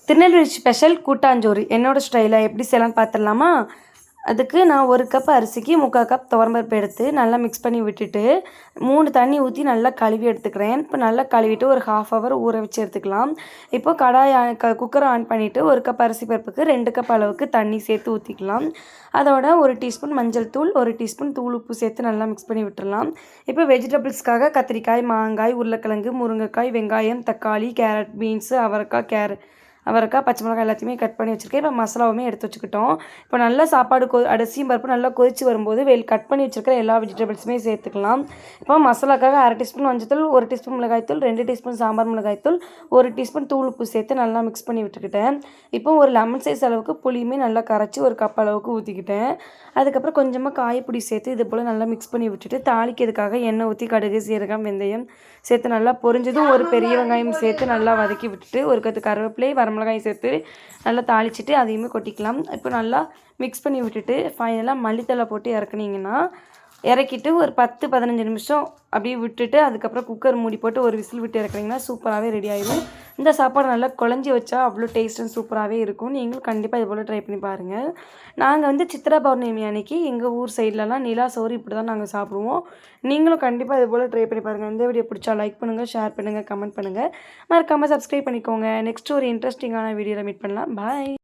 Tirunelveli special கூட்டாஞ்சோறு என்னோடய ஸ்டைலில் எப்படி செய்யலாம்னு பார்த்துடலாமா? அதுக்கு நான் 1 கப் அரிசிக்கு 3/4 கப் துவரம்பருப்பு எடுத்து நல்லா மிக்ஸ் பண்ணி விட்டுட்டு 3 தண்ணி ஊற்றி நல்லா கழுவி எடுத்துக்கிறேன். இப்போ நல்லா கழுவிட்டு ஒரு 1/2 ஹவர் ஊற வச்சு எடுத்துக்கலாம். இப்போ குக்கரை ஆன் பண்ணிவிட்டு 1 கப் அரிசி பருப்புக்கு 2 கப் அளவுக்கு தண்ணி சேர்த்து ஊற்றிக்கலாம். அதோட 1 டீஸ்பூன் மஞ்சள் தூள், 1 டீஸ்பூன் தூள் உப்பு சேர்த்து நல்லா மிக்ஸ் பண்ணி விட்டுடலாம். இப்போ வெஜிடபிள்ஸ்க்காக கத்திரிக்காய், மாங்காய், உருளைக்கிழங்கு, முருங்கைக்காய், வெங்காயம், தக்காளி, கேரட், பீன்ஸு, அவரைக்காய், பச்சை மிளகாய் எல்லாத்தையுமே கட் பண்ணி வச்சுருக்கேன். இப்போ மசாலாவுமே எடுத்து வச்சுக்கிட்டோம். இப்போ நல்லா சாப்பாடு அரிசியும் பருப்பு நல்லா கொதிச்சு வரும்போது கட் பண்ணி வச்சுருக்கிற எல்லா வெஜிடபிள்ஸுமே சேர்த்துக்கலாம். இப்போ மசாலாக்காக 1/2 டீஸ்பூன் மஞ்சத்தூள், 1 டீஸ்பூன் மிளகாய்த்தூள், 2 டீஸ்பூன் சாம்பார் மிளகாய்த்தூள், 1 டீஸ்பூன் தூள் உப்பு சேர்த்து நல்லா மிக்ஸ் பண்ணி விட்டுக்கிட்டேன். இப்போ ஒரு லெமன் சைஸ் அளவுக்கு புளியுமே நல்லா கரைச்சி 1 கப் அளவுக்கு ஊற்றிக்கிட்டேன். அதுக்கப்புறம் கொஞ்சமாக காயப்பொடி சேர்த்து இது போல் நல்லா மிக்ஸ் பண்ணி விட்டுட்டு தாளிக்கிறதுக்காக எண்ணெய் ஊற்றி கடுகு, சீரகம், வெந்தயம் சேர்த்து நல்லா பொரிஞ்சதும் ஒரு பெரிய வெங்காயம் சேர்த்து நல்லா வதக்கி விட்டுட்டு ஒரு கத்து கருவேப்பிலை, வரமிளகாய் சேர்த்து நல்லா தாளிச்சிட்டு அதையுமே கொட்டிக்கலாம். இப்போ நல்லா மிக்ஸ் பண்ணி விட்டுட்டு ஃபைனலாக மல்லித்தழை போட்டு இறக்கிட்டு ஒரு 10-15 நிமிஷம் அப்படியே விட்டுட்டு அதுக்கப்புறம் குக்கர் மூடி போட்டு ஒரு விசில் விட்டு இறக்குறீங்கன்னா சூப்பராகவே ரெடி ஆயிடும். இந்த சாப்பாடு நல்லா குழஞ்சி வச்சா அவ்வளோ டேஸ்ட் அண்ட் சூப்பராகவே இருக்கும். நீங்களும் கண்டிப்பாக இது போல் ட்ரை பண்ணி பாருங்கள். நாங்கள் சித்திரை பௌர்ணமி அன்னைக்கு எங்கள் ஊர் சைட்லலாம் நிலா சோறு இப்படி தான் நாங்கள் சாப்பிடுவோம். நீங்களும் கண்டிப்பாக இது போல் ட்ரை பண்ணி பாருங்கள். இந்த வீடியோ பிடிச்சா லைக் பண்ணுங்கள், ஷேர் பண்ணுங்கள், கமெண்ட் பண்ணுங்கள், மறக்காமல் சப்ஸ்கிரைப் பண்ணிக்கோங்க. நெக்ஸ்ட் ஒரு இன்ட்ரெஸ்டிங்கான வீடியோவில் மீட் பண்ணலாம். பாய்.